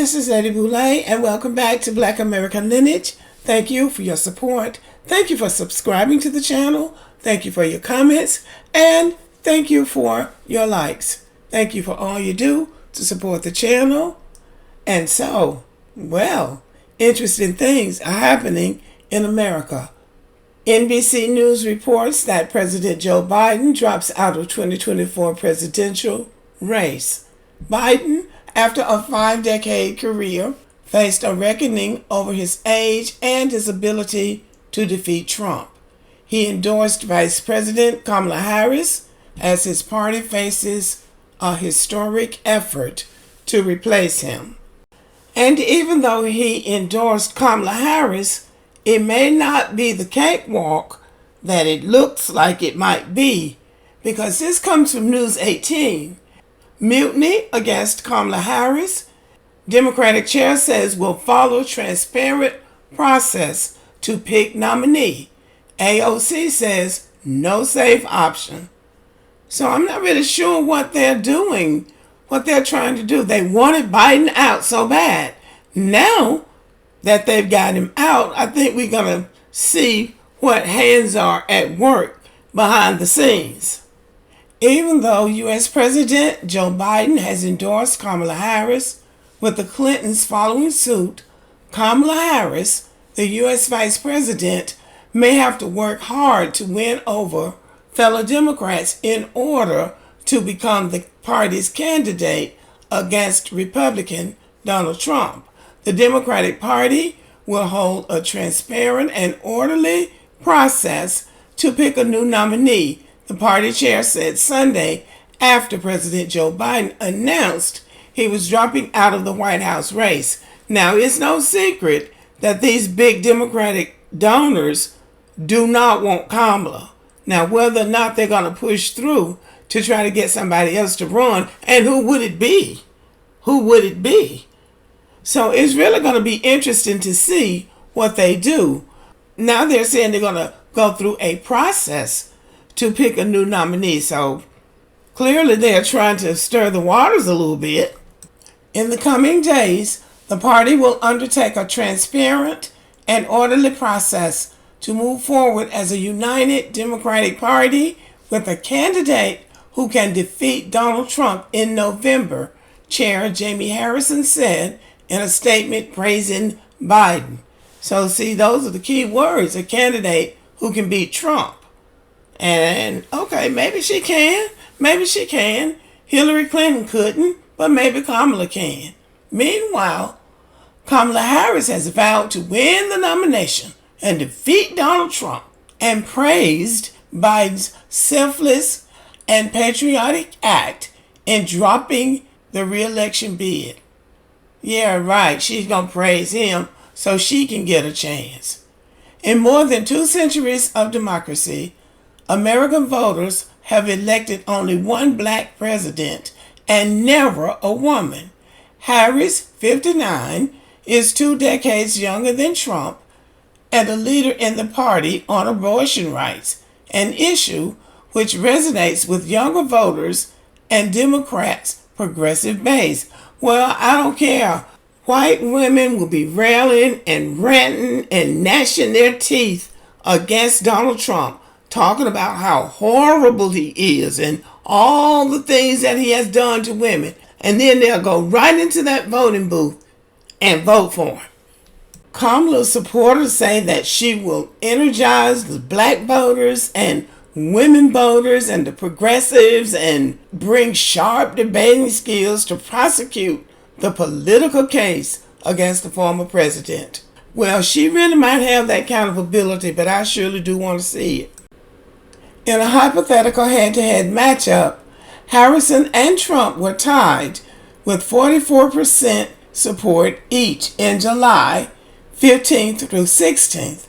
this is Lady Boulay, and welcome back to Black American Lineage. Thank you for your support. Thank you for subscribing to the channel. Thank you for your comments, and thank you for your likes. Thank you for all you do to support the channel. And so, well, interesting things are happening in America. NBC News reports that President Joe Biden drops out of 2024 presidential race. Biden, after a 5-decade career, faced a reckoning over his age and his ability to defeat Trump. He endorsed Vice-President Kamala Harris as his party faces a historic effort to replace him. And even though he endorsed Kamala Harris, it may not be the cakewalk that it looks like it might be, because this comes from News 18. Mutiny against Kamala Harris. Democratic chair says will follow transparent process to pick nominee. AOC says no safe option. So I'm not really sure what they're doing, what they're trying to do. They wanted Biden out so bad. Now that they've got him out, I think we're going to see what hands are at work behind the scenes. Even though U.S. President Joe Biden has endorsed Kamala Harris, with the Clintons following suit, Kamala Harris, the U.S. Vice President, may have to work hard to win over fellow Democrats in order to become the party's candidate against Republican Donald Trump. The Democratic Party will hold a transparent and orderly process to pick a new nominee, the party chair said Sunday after President Joe Biden announced he was dropping out of the White House race. Now, it's no secret that these big Democratic donors do not want Kamala. Now, whether or not they're going to push through to try to get somebody else to run, and who would it be? Who would it be? So it's really going to be interesting to see what they do. Now they're saying they're going to go through a process to pick a new nominee. So clearly they're trying to stir the waters a little bit. In the coming days, the party will undertake a transparent and orderly process to move forward as a united Democratic Party with a candidate who can defeat Donald Trump in November, Chair Jamie Harrison said in a statement praising Biden. So see, those are the key words, a candidate who can beat Trump. And okay, maybe she can. Maybe she can. Hillary Clinton couldn't, but maybe Kamala can. Meanwhile, Kamala Harris has vowed to win the nomination and defeat Donald Trump, and praised Biden's selfless and patriotic act in dropping the re-election bid. Yeah, right. She's going to praise him so she can get a chance. In more than 2 centuries of democracy, American voters have elected only one black president and never a woman. Harris, 59, is 2 decades younger than Trump and a leader in the party on abortion rights, an issue which resonates with younger voters and Democrats' progressive base. Well, I don't care. White women will be railing and ranting and gnashing their teeth against Donald Trump, talking about how horrible he is and all the things that he has done to women. And then they'll go right into that voting booth and vote for him. Kamala's supporters say that she will energize the black voters and women voters and the progressives and bring sharp debating skills to prosecute the political case against the former president. Well, she really might have that kind of ability, but I surely do want to see it. In a hypothetical head-to-head matchup, Harrison and Trump were tied with 44% support each in July 15th through 16th.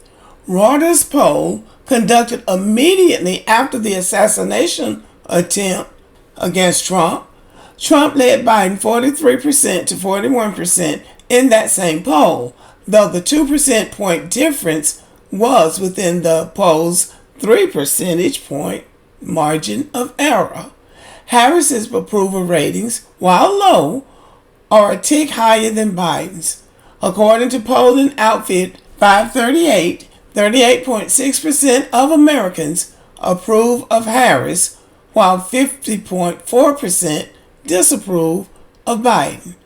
Reuters poll conducted immediately after the assassination attempt against Trump. Trump led Biden 43% to 41% in that same poll, though the 2 percentage point difference was within the poll's 3 percentage point margin of error. Harris's approval ratings, while low, are a tick higher than Biden's. According to polling outfit 538, 38.6% of Americans approve of Harris, while 50.4% disapprove of Biden.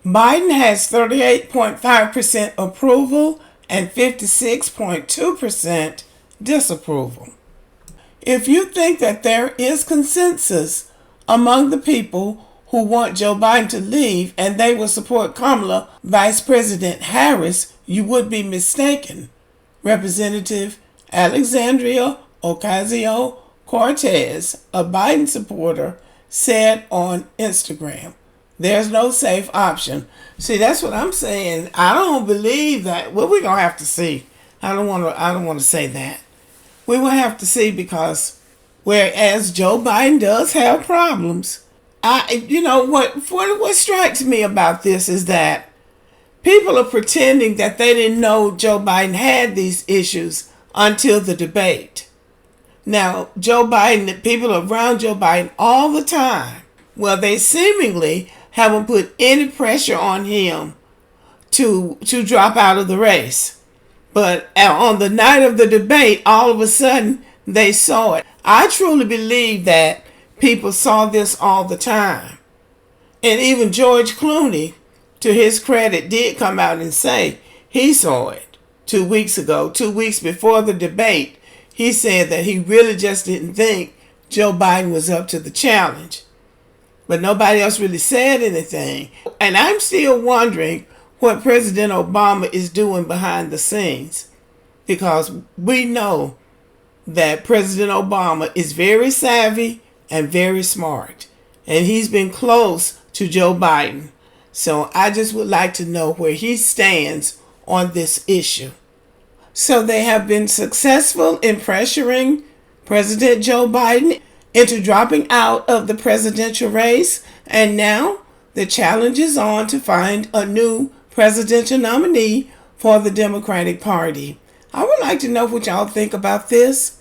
Biden has 38.5% approval and 56.2% disapproval. If you think that there is consensus among the people who want Joe Biden to leave and they will support Kamala, Vice-President Harris, you would be mistaken. Representative Alexandria Ocasio-Cortez, a Biden supporter, said on Instagram, "There's no safe option." See, that's what I'm saying. I don't believe that. Well, we're gonna have to see. I don't want to say that. We will have to see, because whereas Joe Biden does have problems, what strikes me about this is that people are pretending that they didn't know Joe Biden had these issues until the debate. Now, Joe Biden, people around Joe Biden all the time, well, they seemingly haven't put any pressure on him to drop out of the race. But on the night of the debate, all of a sudden, they saw it. I truly believe that people saw this all the time. And even George Clooney, to his credit, did come out and say he saw it 2 weeks ago, 2 weeks before the debate. He said that he really just didn't think Joe Biden was up to the challenge. But nobody else really said anything. And I'm still wondering what President Obama is doing behind the scenes, because we know that President Obama is very savvy and very smart, and he's been close to Joe Biden. So I just would like to know where he stands on this issue. So they have been successful in pressuring President Joe Biden into dropping out of the presidential race, and now the challenge is on to find a new presidential nominee for the Democratic Party. I would like to know what y'all think about this.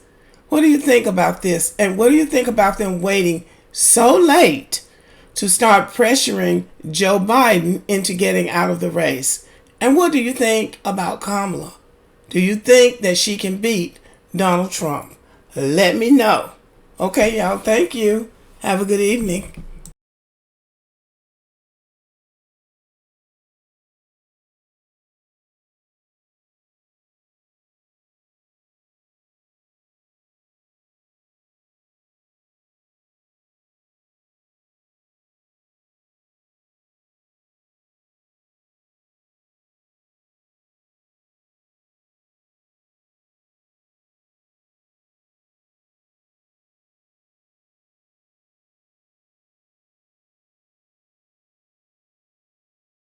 What do you think about this? And what do you think about them waiting so late to start pressuring Joe Biden into getting out of the race? And what do you think about Kamala? Do you think that she can beat Donald Trump? Let me know. Okay, y'all. Thank you. Have a good evening.